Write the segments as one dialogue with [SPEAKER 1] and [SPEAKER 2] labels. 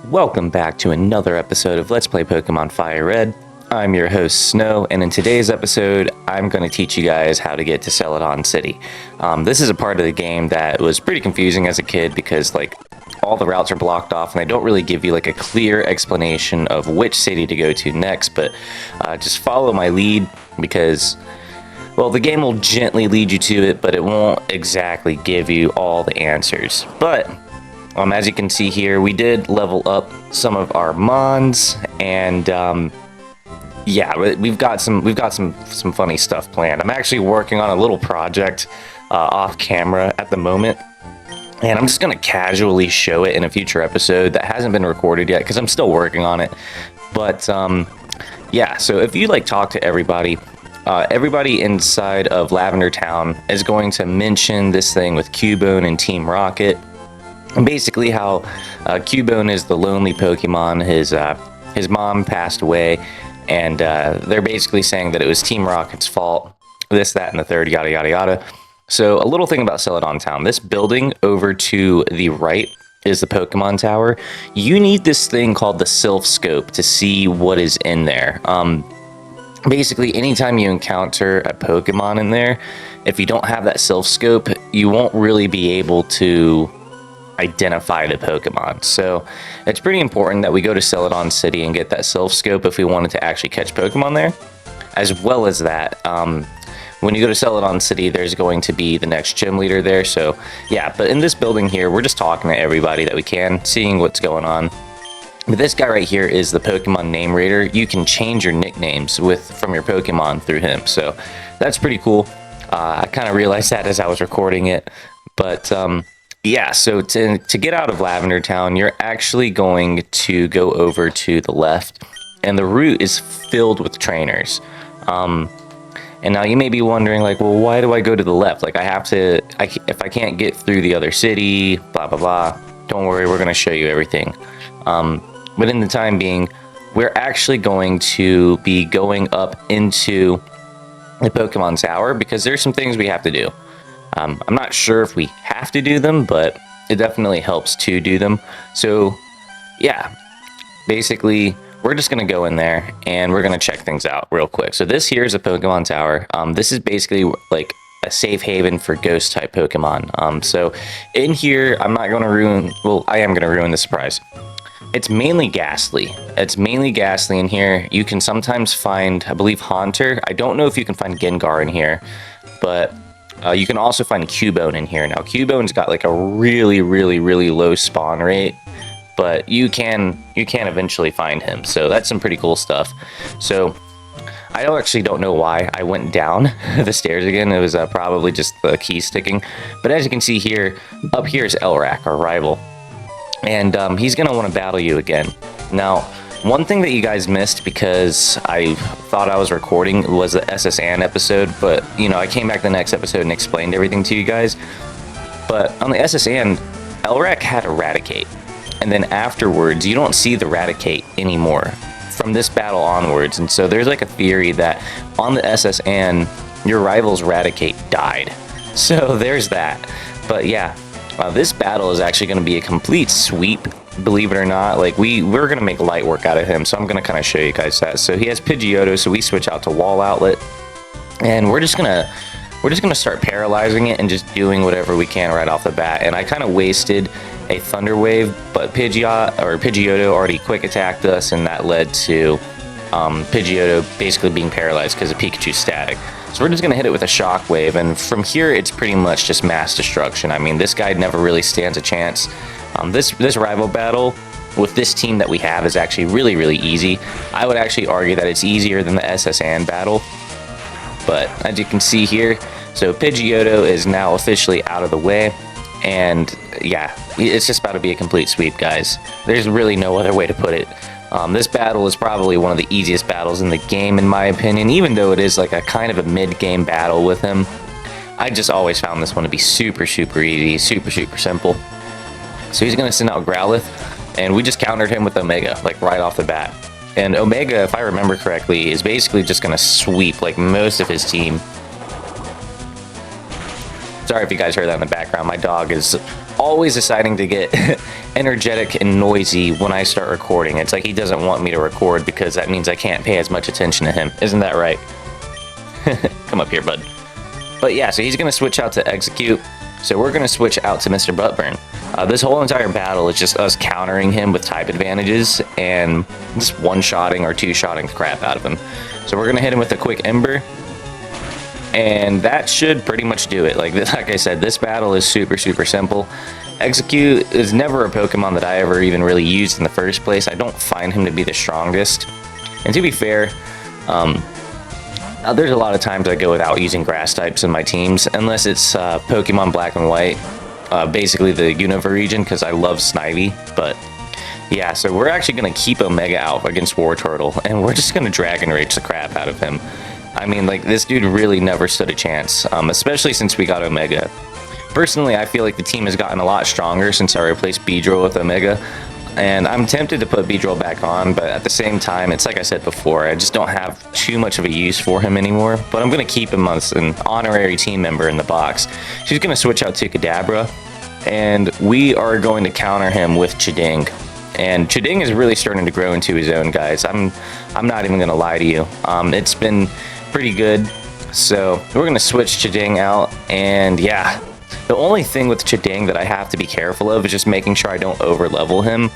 [SPEAKER 1] Welcome back to another episode of Let's Play Pokémon Fire Red. I'm your host, Snow, and in today's episode, I'm going to teach you guys how to get to Celadon City. This is a part of the game that was pretty confusing as a kid because, all the routes are blocked off and they don't really give you, a clear explanation of which city to go to next, but just follow my lead because, well, the game will gently lead you to it, but it won't exactly give you all the answers. But as you can see here, we did level up some of our mons, and yeah, we've got some funny stuff planned. I'm actually working on a little project off camera at the moment, and I'm just gonna casually show it in a future episode that hasn't been recorded yet because I'm still working on it. But yeah, so if you talk to everybody. Everybody inside of Lavender Town is going to mention this thing with Cubone and Team Rocket. And basically how Cubone is the lonely Pokemon. His mom passed away, and they're basically saying that it was Team Rocket's fault. This, that, and the third, yada, yada, yada. So a little thing about Celadon Town. This building over to the right is the Pokemon Tower. You need this thing called the Sylph Scope to see what is in there. Basically, anytime you encounter a Pokemon in there, if you don't have that Sylph Scope, you won't really be able to identify the Pokemon. So it's pretty important that we go to Celadon City and get that Sylph Scope if we wanted to actually catch Pokemon there. As well as that, when you go to Celadon City, there's going to be the next gym leader there. So yeah, but in this building here, we're just talking to everybody that we can, seeing what's going on. But this guy right here is the Pokemon Name Rater. You can change your nicknames from your Pokemon through him. So that's pretty cool. I kind of realized that as I was recording it. But yeah, so to get out of Lavender Town, you're actually going to go over to the left. And the route is filled with trainers. And now you may be wondering, well, why do I go to the left? If I can't get through the other city, blah, blah, blah. Don't worry, we're going to show you everything. But in the time being, we're actually going to be going up into the Pokemon Tower because there's some things we have to do. I'm not sure if we have to do them, but it definitely helps to do them. So yeah, basically, we're just going to go in there and we're going to check things out real quick. So this here is a Pokemon Tower. This is basically a safe haven for ghost type Pokemon. So in here, I'm not going to ruin, well, I am going to ruin the surprise. It's mainly Ghastly. It's mainly Ghastly in here. You can sometimes find, I believe, Haunter. I don't know if you can find Gengar in here, but you can also find Cubone in here. Now, Cubone's got a really, really, really low spawn rate, but you can eventually find him. So that's some pretty cool stuff. So I actually don't know why I went down the stairs again. It was probably just the key sticking. But as you can see here, up here is Elrac, our rival. And he's going to want to battle you again. Now, one thing that you guys missed because I thought I was recording was the SSN episode. But, I came back the next episode and explained everything to you guys. But on the SSN, Elrac had Eradicate. And then afterwards, you don't see the Eradicate anymore from this battle onwards. And so there's a theory that on the SSN, your rival's Eradicate died. So there's that. But yeah. This battle is actually going to be a complete sweep, believe it or not. We're going to make light work out of him, so I'm going to kind of show you guys that. So he has Pidgeotto, so we switch out to Wall Outlet, and we're just gonna start paralyzing it and just doing whatever we can right off the bat. And I kind of wasted a Thunder Wave, but Pidgeotto already quick attacked us, and that led to Pidgeotto basically being paralyzed because of Pikachu's static. So we're just going to hit it with a Shock Wave, and from here, it's pretty much just mass destruction. I mean, this guy never really stands a chance. This rival battle with this team that we have is actually really, really easy. I would actually argue that it's easier than the SSN battle. But as you can see here, so Pidgeotto is now officially out of the way, and yeah, it's just about to be a complete sweep, guys. There's really no other way to put it. This battle is probably one of the easiest battles in the game, in my opinion, even though it is a kind of a mid-game battle with him. I just always found this one to be super, super easy, super, super simple. So he's going to send out Growlithe, and we just countered him with Omega, right off the bat. And Omega, if I remember correctly, is basically just going to sweep, most of his team. Sorry if you guys heard that in the background. My dog is always deciding to get energetic and noisy when I start recording. It's like he doesn't want me to record because that means I can't pay as much attention to him. Isn't that right? Come up here, bud. But yeah, so he's going to switch out to Execute. So we're going to switch out to Mr. Buttburn. This whole entire battle is just us countering him with type advantages and just one-shotting or two-shotting the crap out of him. So we're going to hit him with a quick Ember. And that should pretty much do it. Like I said, this battle is super simple. Execute is never a Pokemon that I ever even really used in the first place. I don't find him to be the strongest. And to be fair, there's a lot of times I go without using grass types in my teams, unless it's Pokemon Black and White, basically the Unova region, because I love Snivy. But yeah, so we're actually going to keep Omega out against Wartortle, and we're just going to Dragon Rage the crap out of him. I mean, like, this dude really never stood a chance, especially since we got Omega. Personally, I feel like the team has gotten a lot stronger since I replaced Beedrill with Omega, and I'm tempted to put Beedrill back on, but at the same time, it's like I said before, I just don't have too much of a use for him anymore, but I'm going to keep him as an honorary team member in the box. She's going to switch out to Kadabra, and we are going to counter him with Chiding. And Chiding is really starting to grow into his own, guys. I'm not even going to lie to you. It's been pretty good, so we're going to switch Chiding out, and yeah. The only thing with Chiding that I have to be careful of is just making sure I don't over-level him.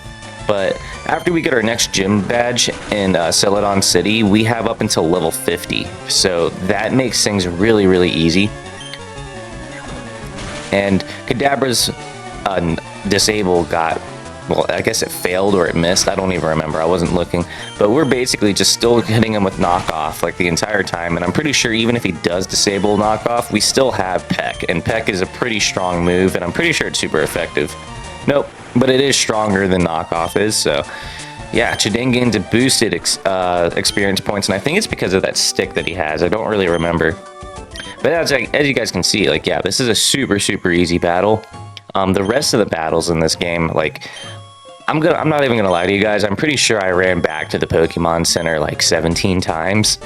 [SPEAKER 1] But after we get our next gym badge in Celadon City, we have up until level 50. So that makes things really easy. And Kadabra's disable got, well, I guess it failed or it missed. I don't even remember. I wasn't looking. But we're basically just still hitting him with knockoff like the entire time. And I'm pretty sure even if he does disable knockoff, we still have Peck. And Peck is a pretty strong move, and I'm pretty sure it's super effective. Nope, but it is stronger than knockoff is. So yeah, Chiding gains a boosted experience points, and I think it's because of that stick that he has. I don't really remember. But as you guys can see, like, yeah, this is a super easy battle. The rest of the battles in this game, like, I'm not even gonna lie to you guys. I'm pretty sure I ran back to the Pokemon Center like 17 times.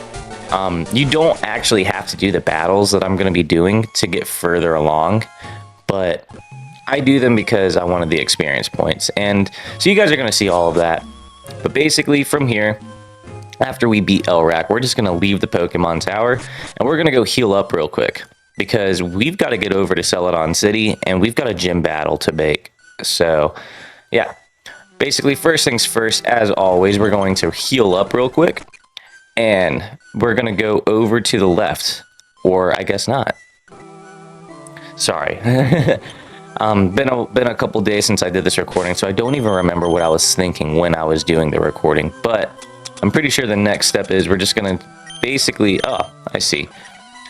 [SPEAKER 1] You don't actually have to do the battles that I'm gonna be doing to get further along, but I do them because I wanted the experience points. And so you guys are gonna see all of that. But basically from here, after we beat Elrak, we're just gonna leave the Pokemon Tower and we're gonna go heal up real quick, because we've got to get over to Celadon City and we've got a gym battle to make. So yeah, basically first things first, as always, we're going to heal up real quick and we're going to go over to the left, or I guess not. Sorry. Been a couple days since I did this recording, so I don't even remember what I was thinking when I was doing the recording, but I'm pretty sure the next step is we're just going to basically, oh, I see.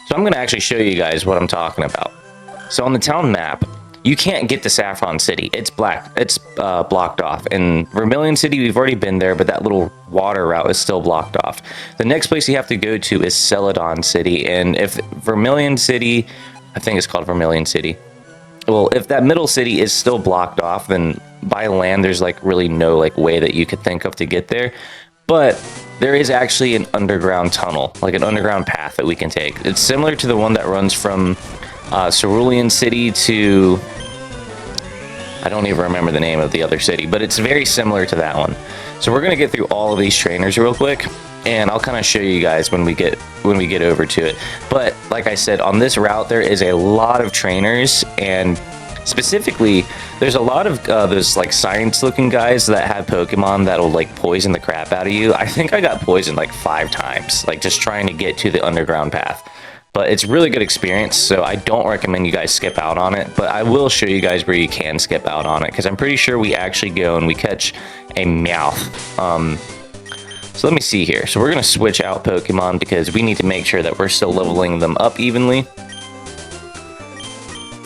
[SPEAKER 1] So I'm going to actually show you guys what I'm talking about. So on the town map, you can't get to Saffron City. It's blocked off. In Vermilion City, we've already been there, but that little water route is still blocked off. The next place you have to go to is Celadon City, and if Vermilion City, I think it's called Vermilion City. Well, if that middle city is still blocked off, then by land, there's like really no like way that you could think of to get there. But there is actually an underground tunnel, like an underground path that we can take. It's similar to the one that runs from Cerulean City to, I don't even remember the name of the other city, but it's very similar to that one. So we're gonna get through all of these trainers real quick, and I'll kind of show you guys when we get over to it. But like I said, on this route there is a lot of trainers, and specifically there's a lot of those like science looking guys that have Pokemon that'll like poison the crap out of you. I think I got poisoned like 5 times, like just trying to get to the underground path. But it's really good experience, so I don't recommend you guys skip out on it, but I will show you guys where you can skip out on it, because I'm pretty sure we actually go and we catch a Meowth. So let me see here. So we're going to switch out Pokemon because we need to make sure that we're still leveling them up evenly.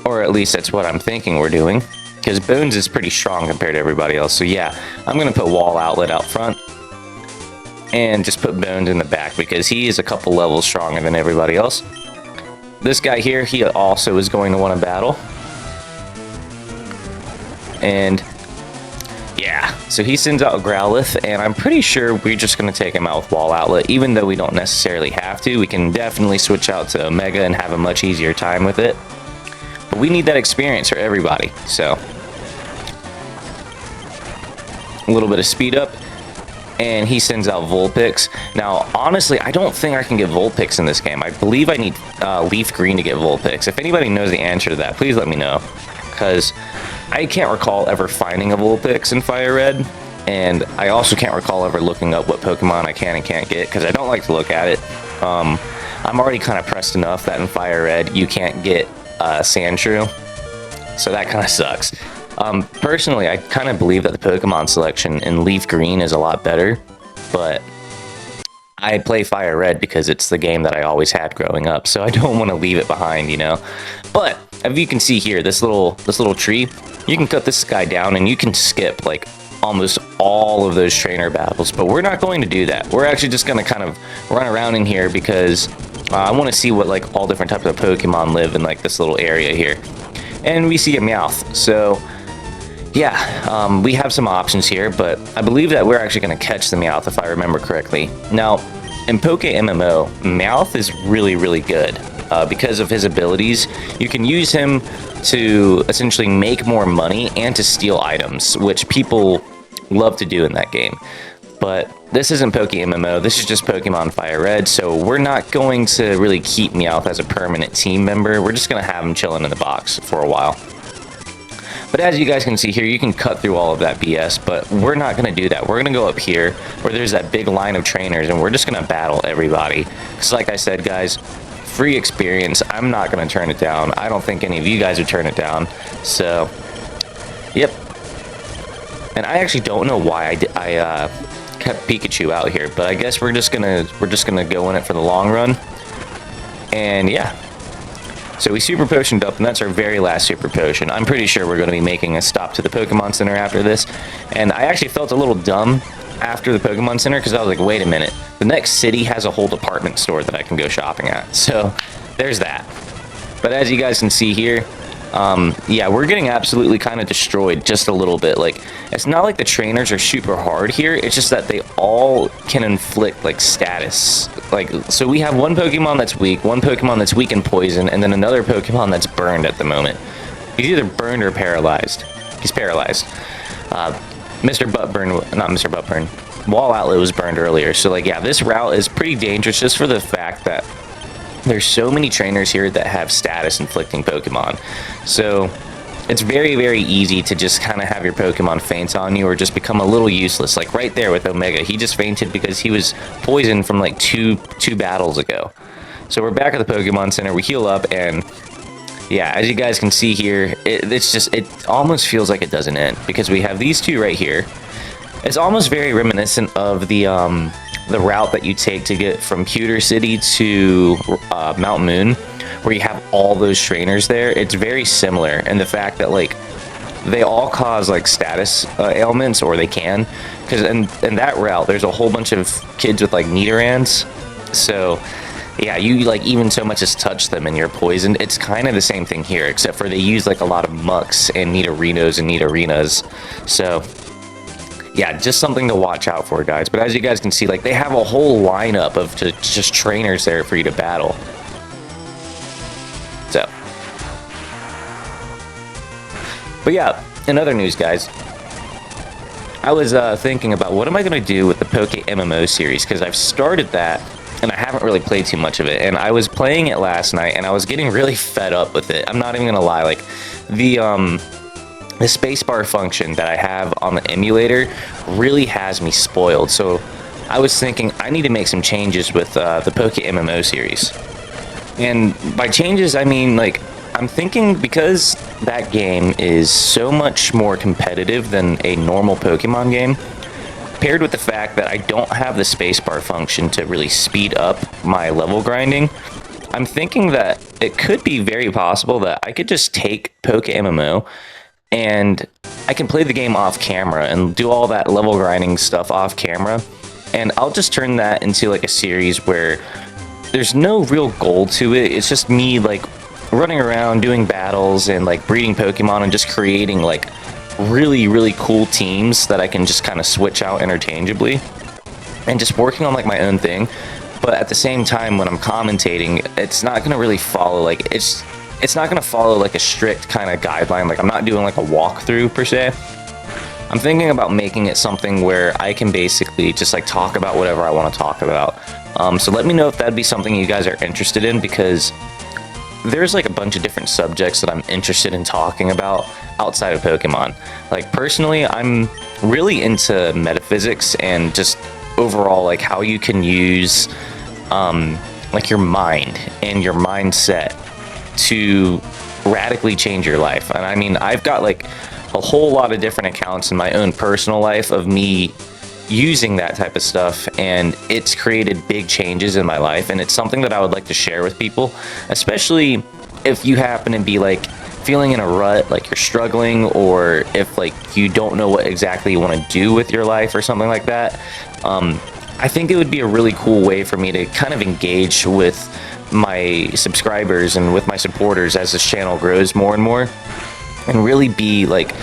[SPEAKER 1] Or at least that's what I'm thinking we're doing, because Bones is pretty strong compared to everybody else. So yeah, I'm going to put Wall Outlet out front and just put Bones in the back because he is a couple levels stronger than everybody else. This guy here, he also is going to want to battle. And yeah, so he sends out Growlithe, and I'm pretty sure we're just going to take him out with Wall Outlet, even though we don't necessarily have to. We can definitely switch out to Omega and have a much easier time with it. But we need that experience for everybody. So a little bit of speed up, and he sends out Vulpix. Now, honestly, I don't think I can get Vulpix in this game. I believe I need Leaf Green to get Vulpix. If anybody knows the answer to that, please let me know, because I can't recall ever finding a Vulpix in Fire Red, and I also can't recall ever looking up what Pokemon I can and can't get, because I don't like to look at it. I'm already kind of pressed enough that in Fire Red you can't get Sandshrew, so that kind of sucks. Personally, I kind of believe that the Pokemon selection in Leaf Green is a lot better, but I play Fire Red because it's the game that I always had growing up, so I don't want to leave it behind, you know. But if you can see here, this little tree, you can cut this guy down and you can skip like almost all of those trainer battles, but we're not going to do that. We're actually just going to kind of run around in here because I want to see what like all different types of Pokemon live in like this little area here. And we see a Meowth, so yeah, we have some options here, but I believe that we're actually going to catch the Meowth if I remember correctly. Now, in Poke MMO, Meowth is really, really good because of his abilities. You can use him to essentially make more money and to steal items, which people love to do in that game. But this isn't Poke MMO, this is just Pokemon Fire Red, so we're not going to really keep Meowth as a permanent team member. We're just going to have him chilling in the box for a while. But as you guys can see here, you can cut through all of that BS, but we're not going to do that. We're going to go up here where there's that big line of trainers, and we're just going to battle everybody. Because like I said, guys, free experience. I'm not going to turn it down. I don't think any of you guys would turn it down. So, yep. And I actually don't know why I kept Pikachu out here, but I guess we're just gonna go in it for the long run. And yeah. So we Super Potioned up, and that's our very last Super Potion. I'm pretty sure we're going to be making a stop to the Pokemon Center after this. And I actually felt a little dumb after the Pokemon Center, because I was like, wait a minute. The next city has a whole department store that I can go shopping at. So there's that. But as you guys can see here, yeah, we're getting absolutely kind of destroyed just a little bit. Like, it's not like the trainers are super hard here, it's just that they all can inflict like status. Like, so we have one Pokemon that's weak, one Pokemon that's weak in poison, and then another Pokemon that's burned at the moment. He's either burned or paralyzed. He's paralyzed. Mr. Buttburn, not Mr. Buttburn, Wall Outlet was burned earlier. So like, yeah, this route is pretty dangerous just for the fact that there's so many trainers here that have status inflicting Pokemon. So it's very, very easy to just kind of have your Pokemon faint on you or just become a little useless. Like right there with Omega, he just fainted because he was poisoned from like two battles ago. So we're back at the Pokemon Center, we heal up, and yeah, as you guys can see here, it almost feels like it doesn't end because we have these two right here. It's almost very reminiscent of the route that you take to get from Pewter City to Mount Moon, where you have all those trainers there. It's very similar, and the fact that like they all cause like status ailments, or they can, because in that route there's a whole bunch of kids with like Nidorans. So yeah, you like even so much as touch them and you're poisoned. It's kind of the same thing here, except for they use like a lot of Mucks and Nidorinos and Nidorinas. So yeah, just something to watch out for, guys. But as you guys can see, like, they have a whole lineup of just trainers there for you to battle. So, but yeah, in other news, guys, I was thinking about what am I going to do with the Poke MMO series, because I've started that and I haven't really played too much of it. And I was playing it last night and I was getting really fed up with it. I'm not even going to lie, like the spacebar function that I have on the emulator really has me spoiled. So I was thinking I need to make some changes with the Poke MMO series. And by changes, I mean, like, I'm thinking because that game is so much more competitive than a normal Pokemon game, paired with the fact that I don't have the spacebar function to really speed up my level grinding, I'm thinking that it could be very possible that I could just take Poke MMO and I can play the game off camera and do all that level grinding stuff off camera, and I'll just turn that into like a series where there's no real goal to it. It's just me like running around doing battles and like breeding Pokemon and just creating like really, really cool teams that I can just kind of switch out interchangeably and just working on like my own thing. But at the same time, when I'm commentating, it's not going to really follow, like, it's it's not going to follow like a strict kind of guideline. Like I'm not doing like a walkthrough per se. I'm thinking about making it something where I can basically just like talk about whatever I want to talk about. So let me know if that'd be something you guys are interested in, because there's like a bunch of different subjects that I'm interested in talking about outside of Pokemon. Like personally, I'm really into metaphysics and just overall like how you can use like your mind and your mindset to radically change your life. And I mean, I've got like a whole lot of different accounts in my own personal life of me using that type of stuff, and it's created big changes in my life, and it's something that I would like to share with people, especially if you happen to be like feeling in a rut, like you're struggling, or if like you don't know what exactly you want to do with your life or something like that. I think it would be a really cool way for me to kind of engage with my subscribers and with my supporters as this channel grows more and more, and really be like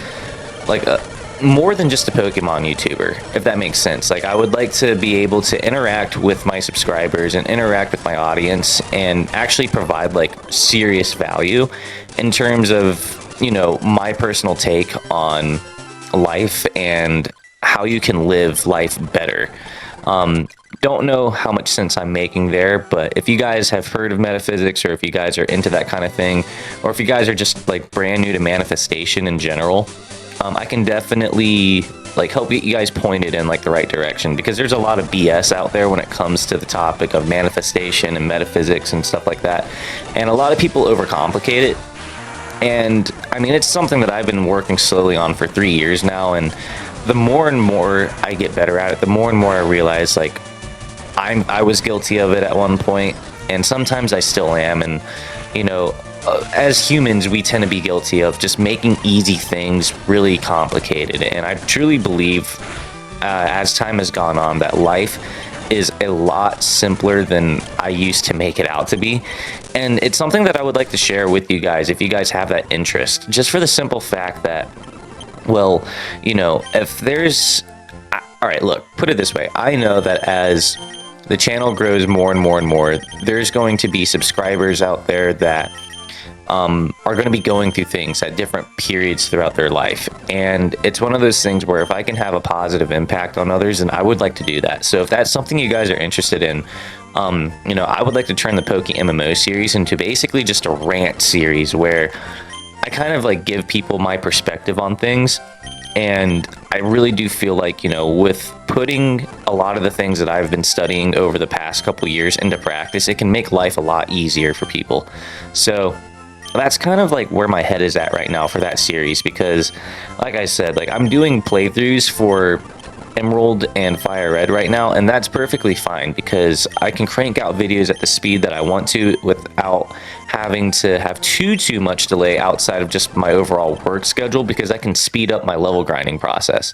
[SPEAKER 1] a more than just a Pokemon YouTuber, if that makes sense. Like I would like to be able to interact with my subscribers and interact with my audience and actually provide like serious value in terms of, you know, my personal take on life and how you can live life better. Don't know how much sense I'm making there, but if you guys have heard of metaphysics, or if you guys are into that kind of thing, or if you guys are just like brand new to manifestation in general, I can definitely like help you guys point it in like the right direction, because there's a lot of BS out there when it comes to the topic of manifestation and metaphysics and stuff like that, and a lot of people overcomplicate it. And I mean, it's something that I've been working slowly on for 3 years now, and the more and more I get better at it, the more and more I realize like I was guilty of it at one point, and sometimes I still am. And you know, as humans, we tend to be guilty of just making easy things really complicated. And I truly believe, as time has gone on, that life is a lot simpler than I used to make it out to be. And it's something that I would like to share with you guys if you guys have that interest, just for the simple fact that, well, you know, if there's, all right, look, put it this way. I know that as the channel grows more and more and more, there's going to be subscribers out there that are going to be going through things at different periods throughout their life. And it's one of those things where if I can have a positive impact on others, then I would like to do that. So if that's something you guys are interested in, you know, I would like to turn the Poke MMO series into basically just a rant series where I kind of like give people my perspective on things. And I really do feel like, you know, with putting a lot of the things that I've been studying over the past couple years into practice, it can make life a lot easier for people. So that's kind of like where my head is at right now for that series, because like I said, like I'm doing playthroughs for Emerald and Fire Red right now, and that's perfectly fine because I can crank out videos at the speed that I want to without having to have too much delay outside of just my overall work schedule, because I can speed up my level grinding process.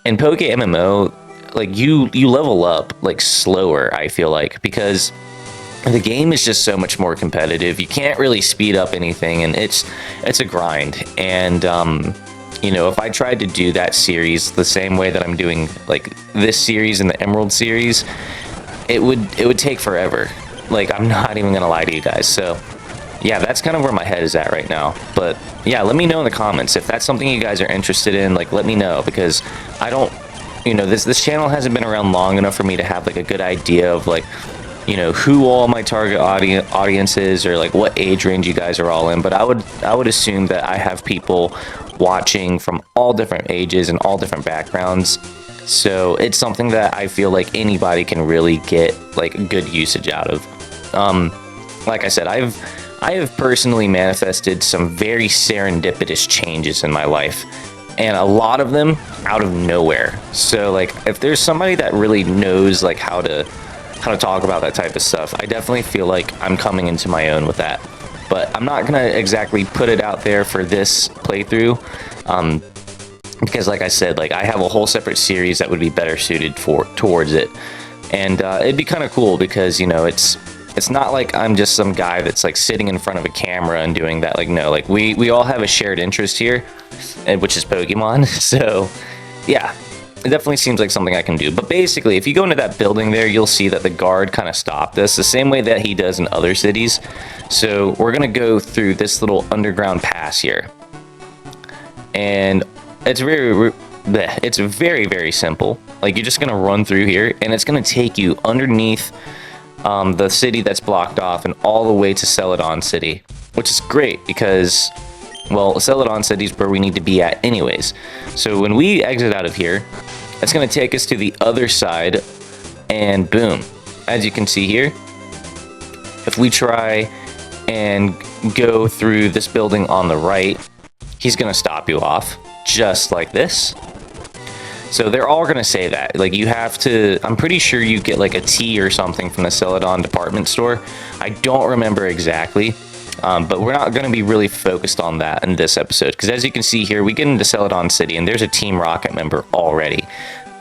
[SPEAKER 1] In Poke MMO, like you level up like slower, I feel like, because the game is just so much more competitive. You can't really speed up anything, and it's a grind. And you know, if I tried to do that series the same way that I'm doing like this series and the Emerald series, it would take forever. Like, I'm not even gonna lie to you guys. So yeah, that's kind of where my head is at right now. But yeah, let me know in the comments if that's something you guys are interested in. Like, let me know, because I don't, you know, this channel hasn't been around long enough for me to have like a good idea of like, you know, who all my target audience is, or like what age range you guys are all in. But I would assume that I have people watching from all different ages and all different backgrounds. So it's something that I feel like anybody can really get like good usage out of. Like I said, I have personally manifested some very serendipitous changes in my life, and a lot of them out of nowhere. So like, if there's somebody that really knows like how to talk about that type of stuff, I definitely feel like I'm coming into my own with that. But I'm not gonna exactly put it out there for this playthrough, because like I said, like I have a whole separate series that would be better suited towards it. And it'd be kind of cool because, you know, it's not like I'm just some guy that's like sitting in front of a camera and doing that. Like, no, like we all have a shared interest here, which is Pokemon. So yeah, it definitely seems like something I can do. But basically, if you go into that building there, you'll see that the guard kind of stopped us the same way that he does in other cities. So we're going to go through this little underground pass here. And it's very, very simple. Like, you're just going to run through here, and it's going to take you underneath the city that's blocked off and all the way to Celadon City, which is great because, well, Celadon City is where we need to be at anyways. So when we exit out of here, it's going to take us to the other side, and boom. As you can see here, if we try and go through this building on the right, he's going to stop you off just like this. So they're all going to say that. Like, you have to, I'm pretty sure you get like a tea or something from the Celadon department store. I don't remember exactly, but we're not going to be really focused on that in this episode. Because as you can see here, we get into Celadon City and there's a Team Rocket member already.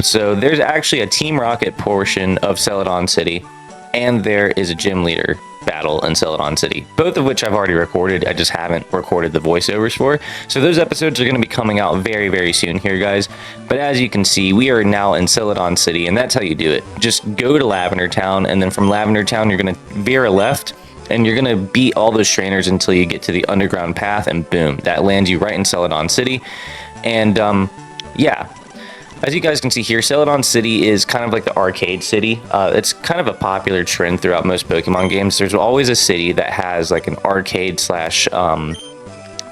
[SPEAKER 1] So there's actually a Team Rocket portion of Celadon City, and there is a gym leader battle in Celadon City, both of which I've already recorded. I just haven't recorded the voiceovers for. So those episodes are going to be coming out very, very soon here, guys. But as you can see, we are now in Celadon City, and that's how you do it. Just go to Lavender Town, and then from Lavender Town, you're going to veer left, and you're going to beat all those trainers until you get to the underground path, and boom, that lands you right in Celadon City. And yeah. As you guys can see here, Celadon City is kind of like the arcade city. It's kind of a popular trend throughout most Pokemon games. There's always a city that has like an arcade slash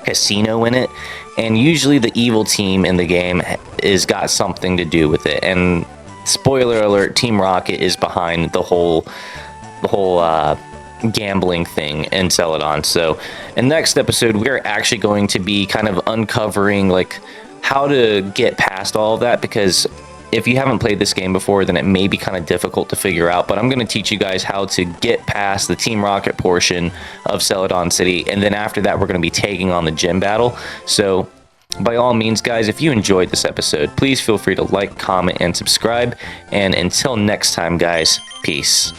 [SPEAKER 1] casino in it. And usually the evil team in the game is got something to do with it. And spoiler alert, Team Rocket is behind the whole gambling thing in Celadon. So in the next episode, we're actually going to be kind of uncovering like how to get past all of that, because if you haven't played this game before, then it may be kind of difficult to figure out. But I'm going to teach you guys how to get past the Team Rocket portion of Celadon City, and then after that we're going to be taking on the gym battle. So by all means, guys, if you enjoyed this episode, please feel free to like, comment, and subscribe. And until next time, guys, peace.